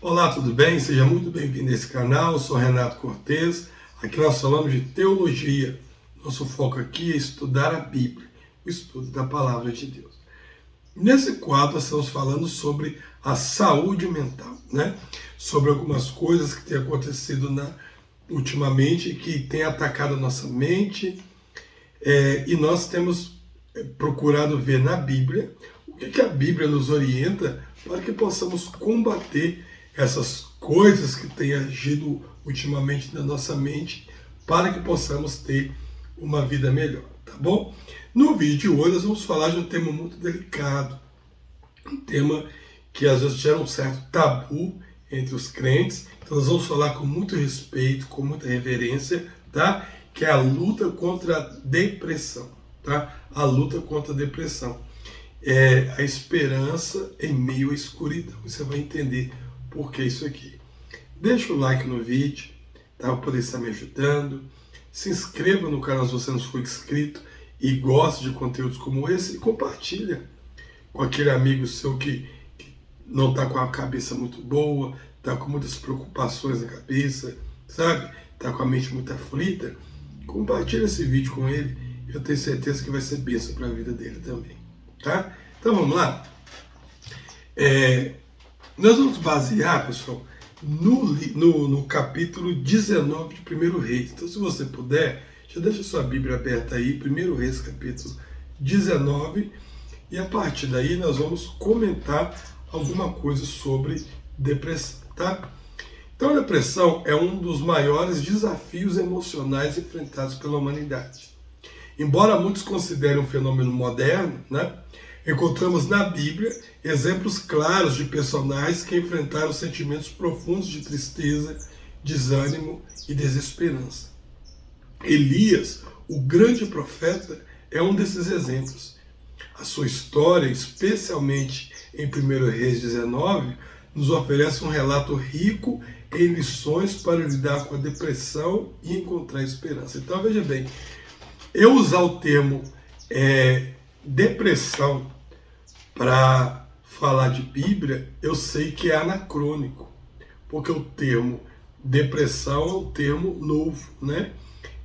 Olá, tudo bem? Seja muito bem-vindo a esse canal. Eu sou Renato Cortez. Aqui nós falamos de teologia. Nosso foco aqui é estudar a Bíblia, o estudo da Palavra de Deus. Nesse quadro, nós estamos falando sobre a saúde mental, né? Sobre algumas coisas que têm acontecido ultimamente, que têm atacado a nossa mente, e nós temos procurado ver na Bíblia o que a Bíblia nos orienta para que possamos combater essas coisas que têm agido ultimamente na nossa mente, para que possamos ter uma vida melhor, tá bom? No vídeo de hoje nós vamos falar de um tema muito delicado, um tema que às vezes gera um certo tabu entre os crentes, então nós vamos falar com muito respeito, com muita reverência, tá? Que é a luta contra a depressão, tá? A luta contra a depressão. É a esperança em meio à escuridão. Você vai entender por que isso aqui. Deixa o like no vídeo, tá? Para poder estar me ajudando. Se inscreva no canal se você não for inscrito e gosta de conteúdos como esse, e compartilha com aquele amigo seu que não está com a cabeça muito boa, está com muitas preocupações na cabeça, sabe? Está com a mente muito aflita. Compartilha esse vídeo com ele, eu tenho certeza que vai ser bênção para a vida dele também, tá? Então vamos lá. Nós vamos basear, pessoal, no capítulo 19 de 1 Reis. Então, se você puder, já deixa sua Bíblia aberta aí, 1 Reis, capítulo 19, e a partir daí nós vamos comentar alguma coisa sobre depressão, tá? Então, a depressão é um dos maiores desafios emocionais enfrentados pela humanidade. Embora muitos considerem um fenômeno moderno, né? Encontramos na Bíblia exemplos claros de personagens que enfrentaram sentimentos profundos de tristeza, desânimo e desesperança. Elias, o grande profeta, é um desses exemplos. A sua história, especialmente em 1 Reis 19, nos oferece um relato rico em lições para lidar com a depressão e encontrar esperança. Então veja bem, eu usar o termo depressão para falar de Bíblia, eu sei que é anacrônico, porque o termo depressão é um termo novo, né?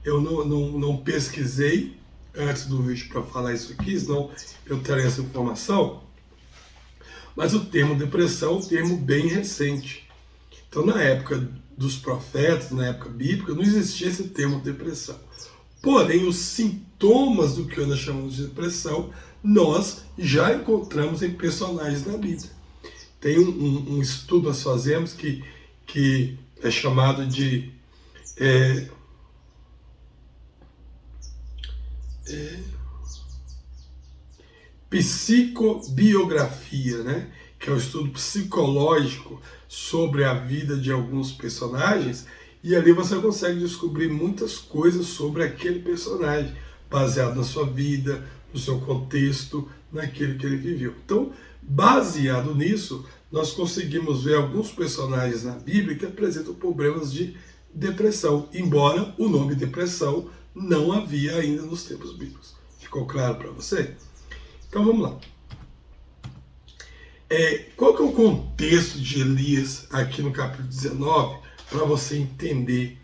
Eu não pesquisei antes do vídeo para falar isso aqui, senão eu teria essa informação, mas o termo depressão é um termo bem recente. Então, na época dos profetas, na época bíblica, não existia esse termo depressão. Porém, os sintomas do que nós chamamos de depressão, nós já encontramos em personagens da Bíblia. Tem um estudo que nós fazemos que é chamado de psicobiografia, né? Que é um estudo psicológico sobre a vida de alguns personagens, e ali você consegue descobrir muitas coisas sobre aquele personagem, baseado na sua vida, no seu contexto, naquilo que ele viveu. Então, baseado nisso, nós conseguimos ver alguns personagens na Bíblia que apresentam problemas de depressão, embora o nome depressão não havia ainda nos tempos bíblicos. Ficou claro para você? Então vamos lá. Qual que é o contexto de Elias aqui no capítulo 19, para você entender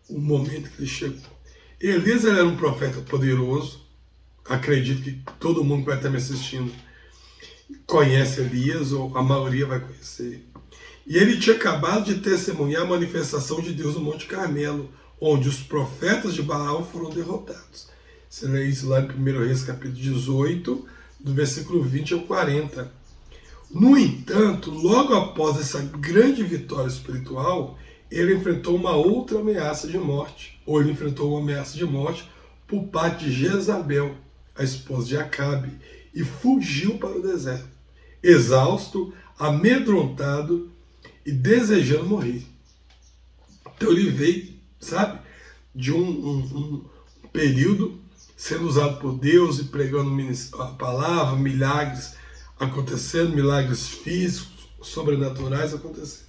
o momento que ele chegou? Elias era um profeta poderoso, acredito que todo mundo que vai estar me assistindo conhece Elias, ou a maioria vai conhecer. E ele tinha acabado de testemunhar a manifestação de Deus no Monte Carmelo, onde os profetas de Baal foram derrotados. Você lê isso lá em 1 Reis capítulo 18, do versículo 20 ao 40. No entanto, logo após essa grande vitória espiritual, ele enfrentou uma outra ameaça de morte, ou ele enfrentou uma ameaça de morte por parte de Jezabel, a esposa de Acabe, e fugiu para o deserto, exausto, amedrontado e desejando morrer. Então ele veio, sabe, de um período sendo usado por Deus e pregando a palavra, milagres acontecendo, milagres físicos, sobrenaturais acontecendo.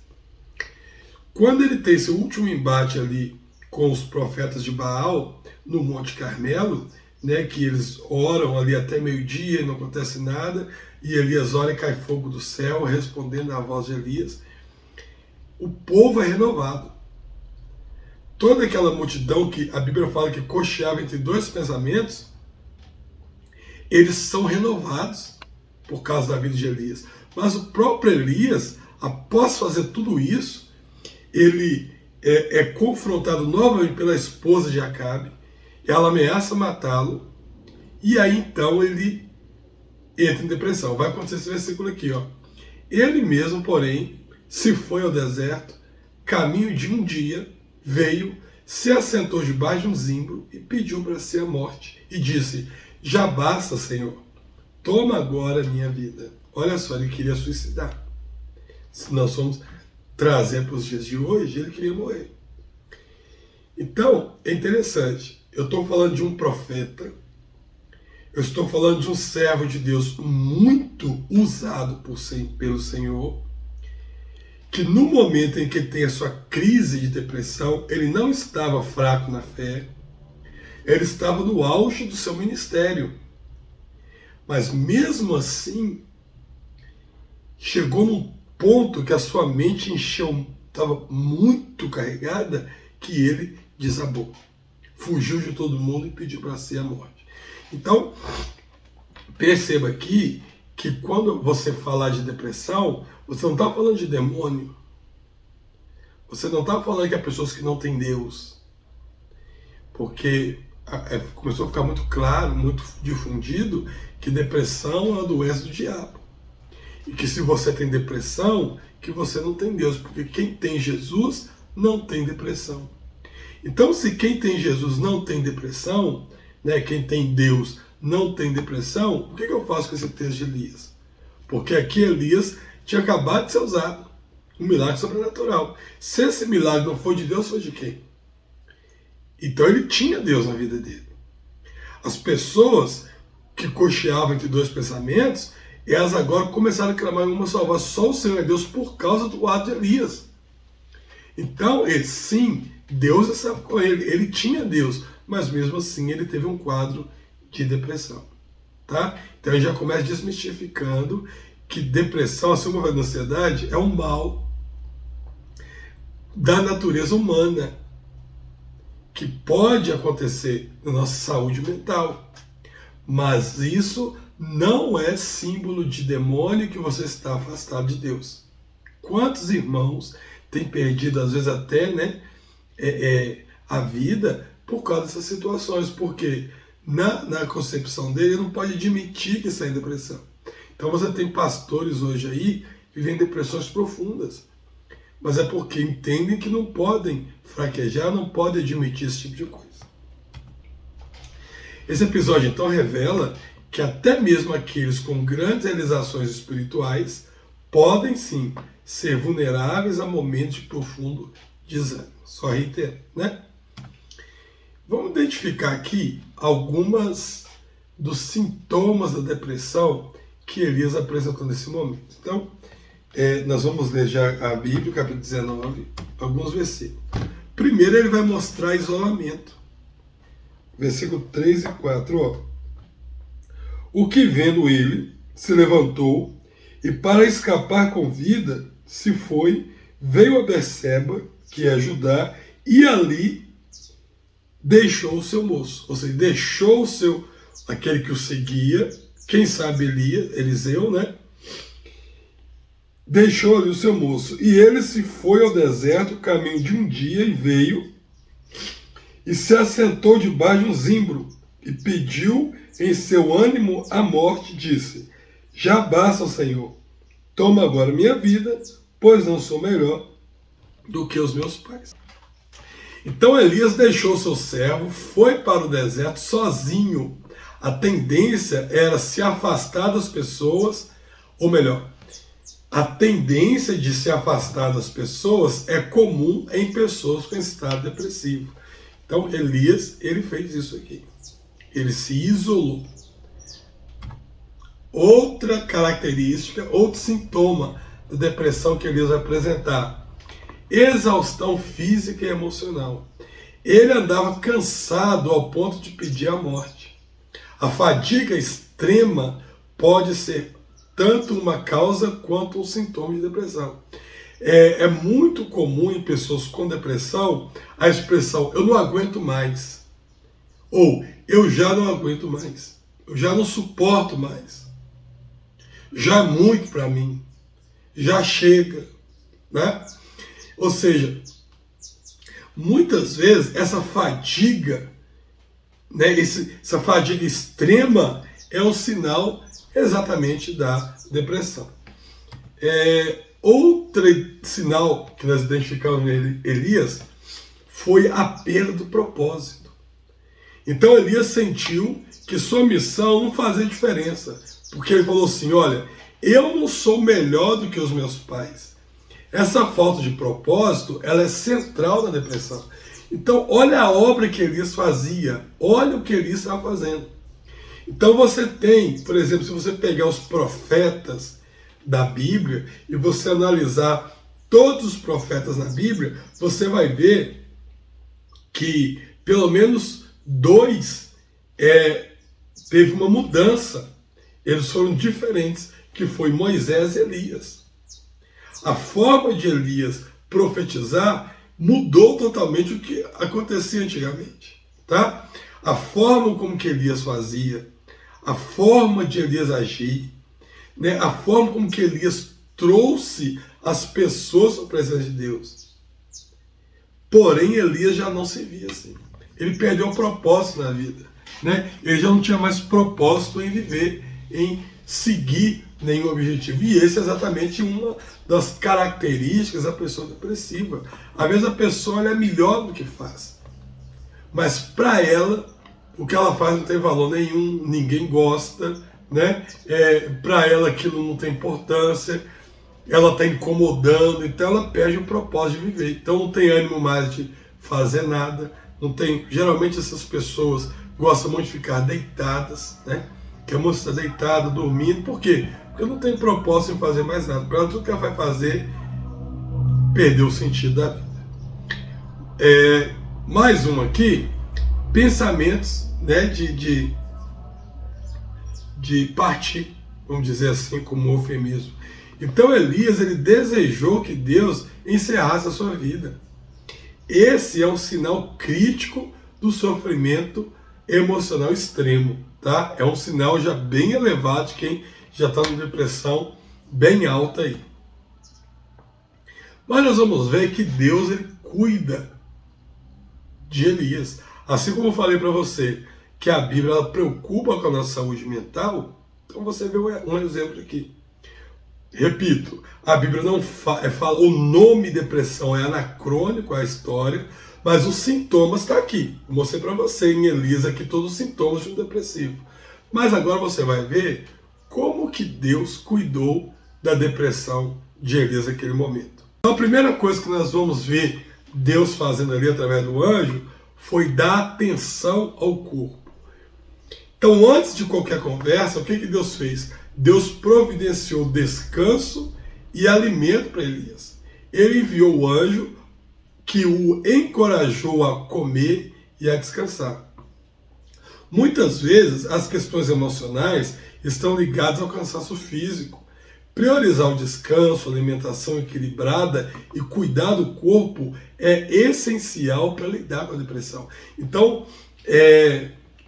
Quando ele tem seu último embate ali com os profetas de Baal, no Monte Carmelo, né, que eles oram ali até meio-dia e não acontece nada, e Elias ora e cai fogo do céu, respondendo à voz de Elias. O povo é renovado. Toda aquela multidão que a Bíblia fala que cocheava entre dois pensamentos, eles são renovados por causa da vida de Elias. Mas o próprio Elias, após fazer tudo isso, ele é confrontado novamente pela esposa de Acabe, ela ameaça matá-lo, e aí então ele entra em depressão. Vai acontecer esse versículo aqui, ó. Ele mesmo, porém, se foi ao deserto, caminho de um dia, veio, se assentou debaixo de um zimbro e pediu para si a morte. E disse, já basta, Senhor, toma agora a minha vida. Olha só, ele queria suicidar. Se nós formos trazer para os dias de hoje, ele queria morrer. Então, é interessante. Eu estou falando de um profeta, eu estou falando de um servo de Deus muito usado pelo Senhor, que no momento em que tem a sua crise de depressão, ele não estava fraco na fé, ele estava no auge do seu ministério. Mas mesmo assim, chegou num ponto que a sua mente estava muito carregada, que ele desabou. Fugiu de todo mundo e pediu para si a morte. Então, perceba aqui que quando você falar de depressão, você não está falando de demônio. Você não está falando que há pessoas que não têm Deus. Porque começou a ficar muito claro, muito difundido, que depressão é uma doença do diabo. E que se você tem depressão, que você não tem Deus. Porque quem tem Jesus não tem depressão. Então, se quem tem Jesus não tem depressão, né, quem tem Deus não tem depressão, o que eu faço com esse texto de Elias? Porque aqui Elias tinha acabado de ser usado. Um milagre sobrenatural. Se esse milagre não foi de Deus, foi de quem? Então ele tinha Deus na vida dele. As pessoas que cocheavam entre dois pensamentos, elas agora começaram a clamar em uma só voz. Só o Senhor é Deus por causa do ato de Elias. Então, sim, Deus estava com ele. Ele tinha Deus, mas mesmo assim ele teve um quadro de depressão. Tá? Então ele já começa desmistificando que depressão, assim como a ansiedade, é um mal da natureza humana que pode acontecer na nossa saúde mental. Mas isso não é símbolo de demônio que você está afastado de Deus. Quantos irmãos têm perdido, às vezes até, né, a vida por causa dessas situações? Porque na concepção dele, ele não pode admitir que está em depressão. Então você tem pastores hoje aí vivendo depressões profundas. Mas é porque entendem que não podem fraquejar, não podem admitir esse tipo de coisa. Esse episódio então revela que até mesmo aqueles com grandes realizações espirituais podem sim ser vulneráveis a momentos de profundo desânimo. Só reitero, né? Vamos identificar aqui algumas dos sintomas da depressão que Elias apresentou nesse momento. Então, nós vamos ler já a Bíblia, capítulo 19, alguns versículos. Primeiro ele vai mostrar isolamento. Versículo 3 e 4, ó. O que vendo ele, se levantou, e para escapar com vida, se foi, veio a Berseba, que é Judá, e ali deixou o seu moço. Ou seja, deixou aquele que o seguia, quem sabe Eliseu, né? Deixou ali o seu moço, e ele se foi ao deserto, caminho de um dia, e veio, e se assentou debaixo de um zimbro, e pediu em seu ânimo a morte, disse, já basta, Senhor, toma agora minha vida, pois não sou melhor do que os meus pais. Então Elias deixou seu servo, foi para o deserto sozinho. A tendência era se afastar das pessoas, ou melhor, a tendência de se afastar das pessoas é comum em pessoas com estado depressivo. Então Elias, ele fez isso aqui. Ele se isolou. Outra característica, outro sintoma da depressão que Elias vai apresentar: exaustão física e emocional. Ele andava cansado ao ponto de pedir a morte. A fadiga extrema pode ser tanto uma causa quanto um sintoma de depressão. É muito comum em pessoas com depressão a expressão eu não aguento mais, ou eu já não aguento mais, eu já não suporto mais, já é muito para mim, já chega, né? Ou seja, muitas vezes essa fadiga, né, essa fadiga extrema é um sinal exatamente da depressão. Outro sinal que nós identificamos em Elias foi a perda do propósito. Então Elias sentiu que sua missão não fazia diferença, porque ele falou assim, olha, eu não sou melhor do que os meus pais. Essa falta de propósito, ela é central na depressão. Então olha a obra que Elias fazia, olha o que Elias estava fazendo. Então você tem, por exemplo, se você pegar os profetas da Bíblia e você analisar todos os profetas na Bíblia, você vai ver que pelo menos dois teve uma mudança. Eles foram diferentes, que foi Moisés e Elias. A forma de Elias profetizar mudou totalmente o que acontecia antigamente, tá? A forma como que Elias fazia, a forma de Elias agir, né? A forma como que Elias trouxe as pessoas para a presença de Deus. Porém, Elias já não se via assim. Ele perdeu o propósito na vida, né? Ele já não tinha mais propósito em viver, em seguir nenhum objetivo. E esse é exatamente uma das características da pessoa depressiva. Às vezes a pessoa é melhor do que faz, mas para ela, o que ela faz não tem valor nenhum, ninguém gosta, né? Para ela aquilo não tem importância, ela está incomodando, então ela perde o propósito de viver. Então não tem ânimo mais de fazer nada, não tem. Geralmente essas pessoas gostam muito de ficar deitadas, né? Que a moça está deitada, dormindo, por quê? Porque não tem propósito em fazer mais nada. Para ela, tudo que ela vai fazer, perdeu o sentido da vida. Mais um aqui, pensamentos, né, de partir, vamos dizer assim, como um eufemismo. Então Elias, ele desejou que Deus encerrasse a sua vida. Esse é um sinal crítico do sofrimento emocional extremo, tá? É um sinal já bem elevado de quem já está numa depressão bem alta aí. Mas nós vamos ver que Deus, ele cuida de Elias. Assim como eu falei para você que a Bíblia ela preocupa com a nossa saúde mental, então você vê um exemplo aqui. Repito, a Bíblia não fala, o nome depressão é anacrônico à história, mas os sintomas estão aqui. Eu mostrei para você em Elias aqui todos os sintomas de um depressivo. Mas agora você vai ver como que Deus cuidou da depressão de Elias naquele momento. Então a primeira coisa que nós vamos ver Deus fazendo ali através do anjo foi dar atenção ao corpo. Então antes de qualquer conversa, o que Deus fez? Deus providenciou descanso e alimento para Elias. Ele enviou o anjo que o encorajou a comer e a descansar. Muitas vezes as questões emocionais estão ligadas ao cansaço físico. Priorizar o descanso, a alimentação equilibrada e cuidar do corpo é essencial para lidar com a depressão. Então,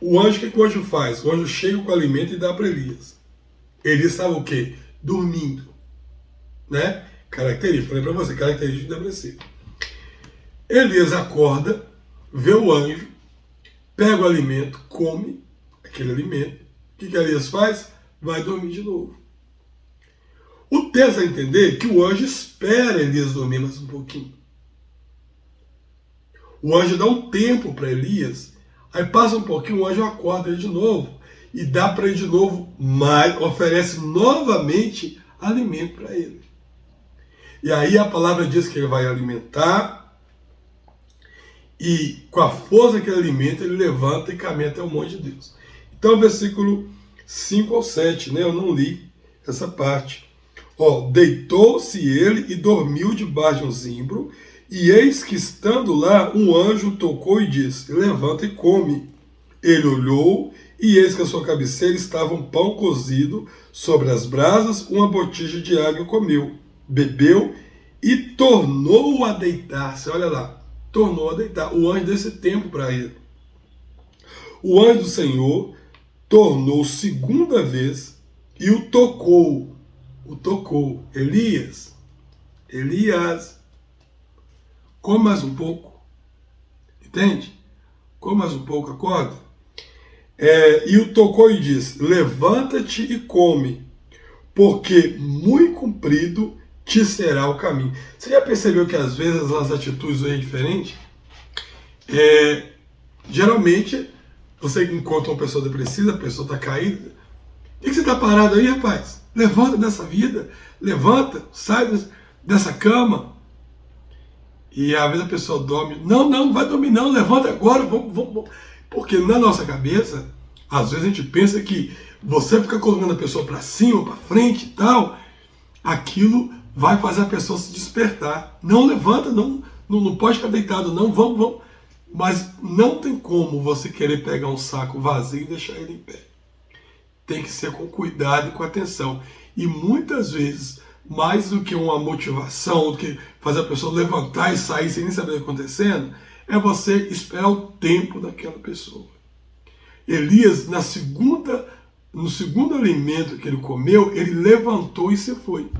o anjo, o que o anjo faz? O anjo chega com o alimento e dá para Elias. Elias estava o quê? Dormindo. Né? Característica, falei para você, característica de depressivo. Elias acorda, vê o anjo, pega o alimento, come aquele alimento. O que Elias faz? Vai dormir de novo. O texto a entender que o anjo espera Elias dormir mais um pouquinho. O anjo dá um tempo para Elias, aí passa um pouquinho, o anjo acorda ele de novo e dá para ele de novo, mais, oferece novamente alimento para ele. E aí a palavra diz que ele vai alimentar e com a força que ele alimenta, ele levanta e caminha até o monte de Deus. Então versículo 5 ao 7, né? Eu não li essa parte. Deitou-se ele e dormiu debaixo de um zimbro, e eis que estando lá, um anjo tocou e disse, levanta e come. Ele olhou, e eis que a sua cabeceira estava um pão cozido sobre as brasas, uma botija de água comeu, bebeu e tornou a deitar-se. Olha lá, tornou a deitar. O anjo desse tempo para ele. O anjo do Senhor tornou segunda vez e o tocou. Elias, come mais um pouco. Entende? Come mais um pouco, acorda. E o tocou e disse: levanta-te e come, porque muito comprido te será o caminho. Você já percebeu que às vezes as atitudes são diferentes? Geralmente, você encontra uma pessoa depressiva, a pessoa está caída. Por que você está parado aí, rapaz? Levanta dessa vida, levanta, sai dessa cama. E às vezes a pessoa dorme. Não vai dormir não, levanta agora, vamos. Porque na nossa cabeça, às vezes a gente pensa que você fica colocando a pessoa para cima, para frente e tal, aquilo vai fazer a pessoa se despertar. Não levanta, não pode ficar deitado não, vamos. Mas não tem como você querer pegar um saco vazio e deixar ele em pé. Tem que ser com cuidado e com atenção. E muitas vezes, mais do que uma motivação, do que fazer a pessoa levantar e sair sem nem saber o que está acontecendo, é você esperar o tempo daquela pessoa. Elias, no segundo alimento que ele comeu, ele levantou e se foi.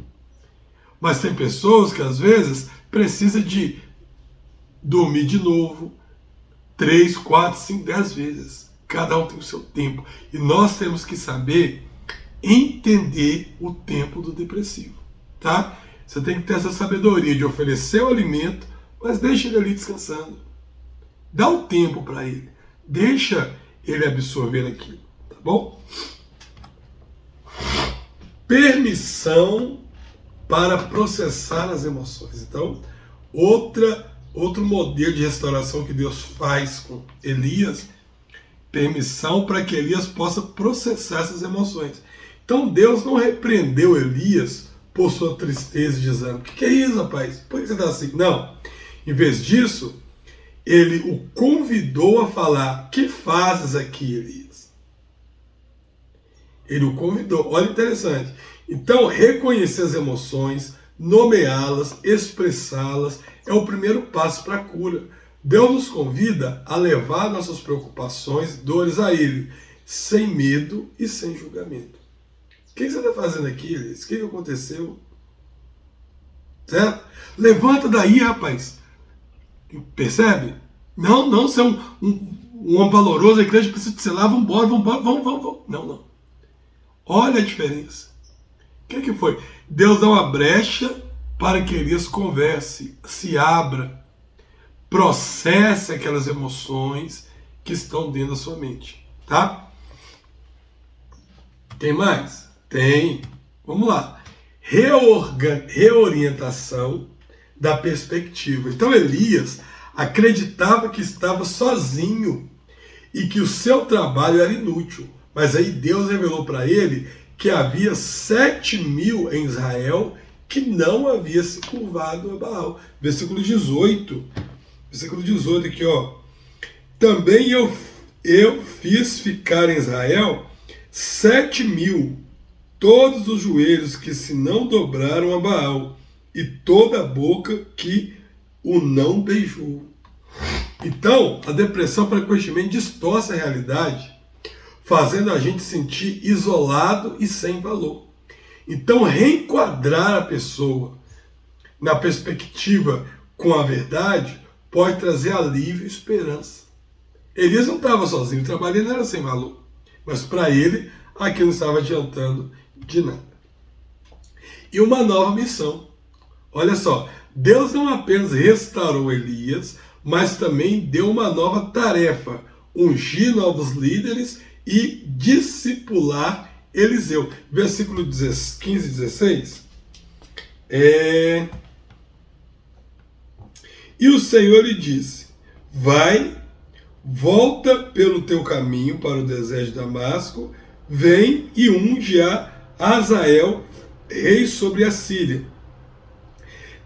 Mas tem pessoas que às vezes precisam de dormir de novo, 3, 4, 5, 10 vezes. Cada um tem o seu tempo. E nós temos que saber entender o tempo do depressivo. Tá? Você tem que ter essa sabedoria de oferecer o alimento, mas deixa ele ali descansando. Dá o tempo para ele. Deixa ele absorver aquilo. Tá bom? Permissão para processar as emoções. Então, outro modelo de restauração que Deus faz com Elias, permissão para que Elias possa processar essas emoções. Então Deus não repreendeu Elias por sua tristeza, dizendo: o que é isso, rapaz? Por que você está assim? Não. Em vez disso, ele o convidou a falar: que fazes aqui, Elias? Ele o convidou. Olha, interessante. Então, reconhecer as emoções, nomeá-las, expressá-las, é o primeiro passo para a cura. Deus nos convida a levar nossas preocupações, dores a Ele, sem medo e sem julgamento. O que você está fazendo aqui, Elias? O que aconteceu? Certo? Levanta daí, rapaz. Percebe? Não, você é um homem valoroso, a igreja precisa de ser lá, vamos. Não. Olha a diferença. O que foi? Deus dá uma brecha para que Elias converse, se abra, processe aquelas emoções que estão dentro da sua mente. Tá? Tem mais? Tem. Vamos lá. Reorientação da perspectiva. Então Elias acreditava que estava sozinho e que o seu trabalho era inútil. Mas aí Deus revelou para ele que havia 7.000 em Israel que não havia se curvado a Baal. Versículo 18. Versículo 18 aqui, ó. Também eu fiz ficar em Israel 7.000, todos os joelhos que se não dobraram a Baal, e toda a boca que o não beijou. Então, a depressão frequentemente distorce a realidade, fazendo a gente sentir isolado e sem valor. Então, reenquadrar a pessoa na perspectiva com a verdade pode trazer alívio e esperança. Elias não estava sozinho, o trabalho dele não era sem valor, mas para ele aquilo não estava adiantando de nada. E uma nova missão. Olha só, Deus não apenas restaurou Elias, mas também deu uma nova tarefa: ungir novos líderes e discipular Eliseu. Versículo 15 e 16. E o Senhor lhe disse: vai, volta pelo teu caminho para o deserto de Damasco, vem e unge a Azael, rei sobre a Síria.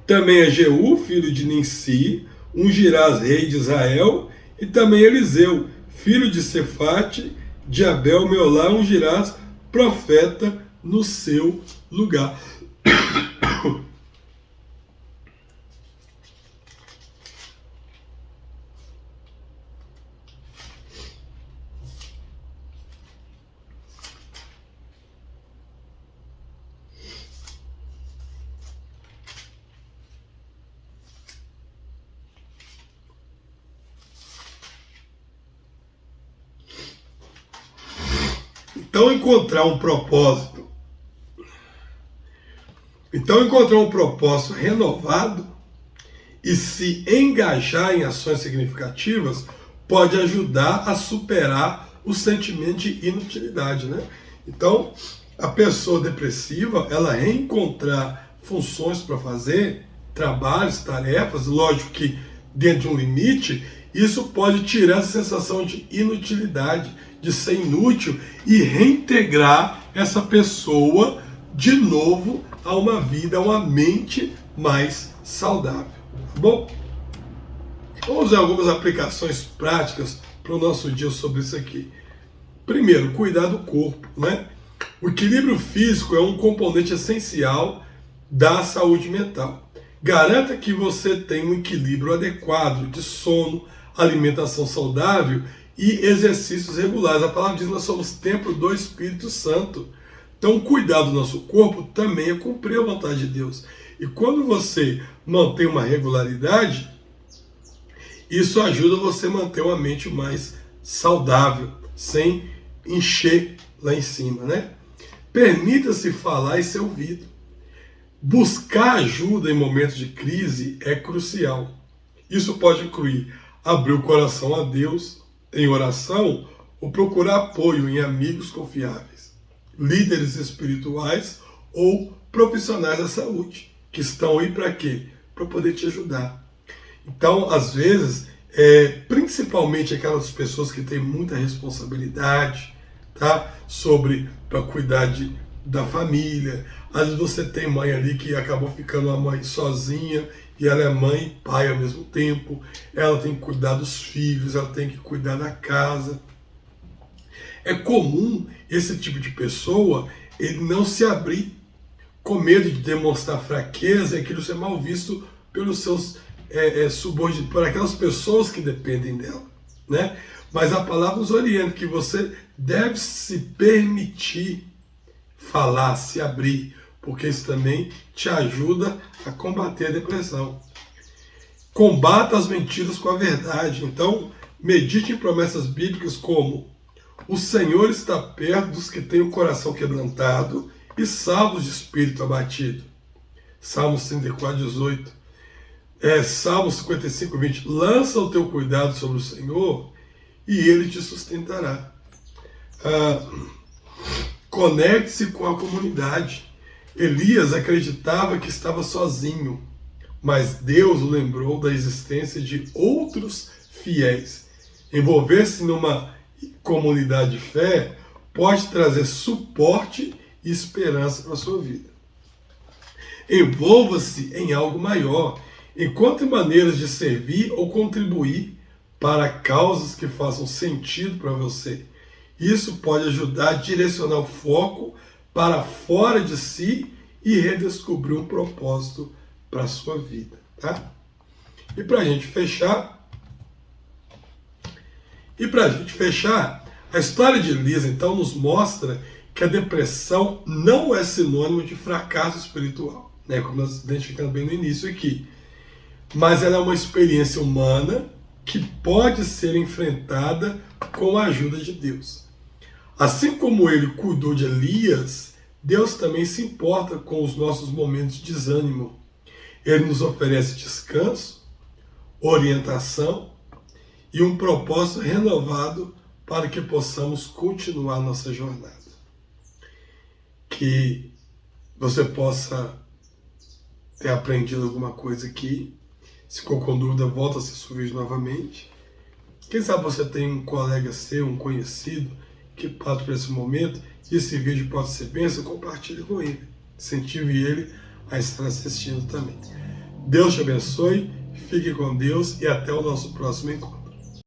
Também a Jeú, filho de Ninsi, ungirás rei de Israel, e também Eliseu, filho de Sefate, de Abel Meolá ungirás profeta no seu lugar. Então encontrar um propósito renovado e se engajar em ações significativas pode ajudar a superar o sentimento de inutilidade, né? Então, a pessoa depressiva, ela reencontrar funções para fazer, trabalhos, tarefas, lógico que dentro de um limite, isso pode tirar essa sensação de inutilidade, de ser inútil e reintegrar essa pessoa de novo a uma vida, a uma mente mais saudável. Tá bom? Vamos ver algumas aplicações práticas para o nosso dia sobre isso aqui. Primeiro, cuidar do corpo, né? O equilíbrio físico é um componente essencial da saúde mental. Garanta que você tem um equilíbrio adequado de sono, alimentação saudável e exercícios regulares. A palavra diz que nós somos templo do Espírito Santo. Então, cuidar do nosso corpo também é cumprir a vontade de Deus. E quando você mantém uma regularidade, isso ajuda você a manter uma mente mais saudável, sem encher lá em cima, né? Permita-se falar e ser ouvido. Buscar ajuda em momentos de crise é crucial. Isso pode incluir abrir o coração a Deus em oração ou procurar apoio em amigos confiáveis, líderes espirituais ou profissionais da saúde, que estão aí para quê? Para poder te ajudar. Então, às vezes, principalmente aquelas pessoas que têm muita responsabilidade, tá? Para cuidar da família. Às vezes você tem mãe ali que acabou ficando uma mãe sozinha e ela é mãe e pai ao mesmo tempo. Ela tem que cuidar dos filhos, ela tem que cuidar da casa. É comum esse tipo de pessoa ele não se abrir com medo de demonstrar fraqueza e aquilo ser mal visto pelos seus subordinados, por aquelas pessoas que dependem dela, né? Mas a palavra nos orienta que você deve se permitir falar, se abrir, porque isso também te ajuda a combater a depressão. Combata as mentiras com a verdade. Então, medite em promessas bíblicas como: o Senhor está perto dos que têm o coração quebrantado e salvos de espírito abatido. Salmos 34, 18. Salmos 55, 20. Lança o teu cuidado sobre o Senhor e Ele te sustentará. Conecte-se com a comunidade. Elias acreditava que estava sozinho, mas Deus o lembrou da existência de outros fiéis. Envolver-se numa comunidade de fé pode trazer suporte e esperança para a sua vida. Envolva-se em algo maior. Encontre maneiras de servir ou contribuir para causas que façam sentido para você. Isso pode ajudar a direcionar o foco para fora de si e redescobrir um propósito para a sua vida, tá? E para a gente fechar, a história de Elisa então nos mostra que a depressão não é sinônimo de fracasso espiritual, né? Como nós identificamos bem no início aqui. Mas ela é uma experiência humana que pode ser enfrentada com a ajuda de Deus. Assim como ele cuidou de Elias, Deus também se importa com os nossos momentos de desânimo. Ele nos oferece descanso, orientação e um propósito renovado para que possamos continuar nossa jornada. Que você possa ter aprendido alguma coisa aqui. Se ficou com dúvida, volta a assistir o vídeo novamente. Quem sabe você tem um colega seu, um conhecido, que passa por esse momento, e esse vídeo pode ser bênção, compartilhe com ele. Incentive ele a estar assistindo também. Deus te abençoe, fique com Deus e até o nosso próximo encontro.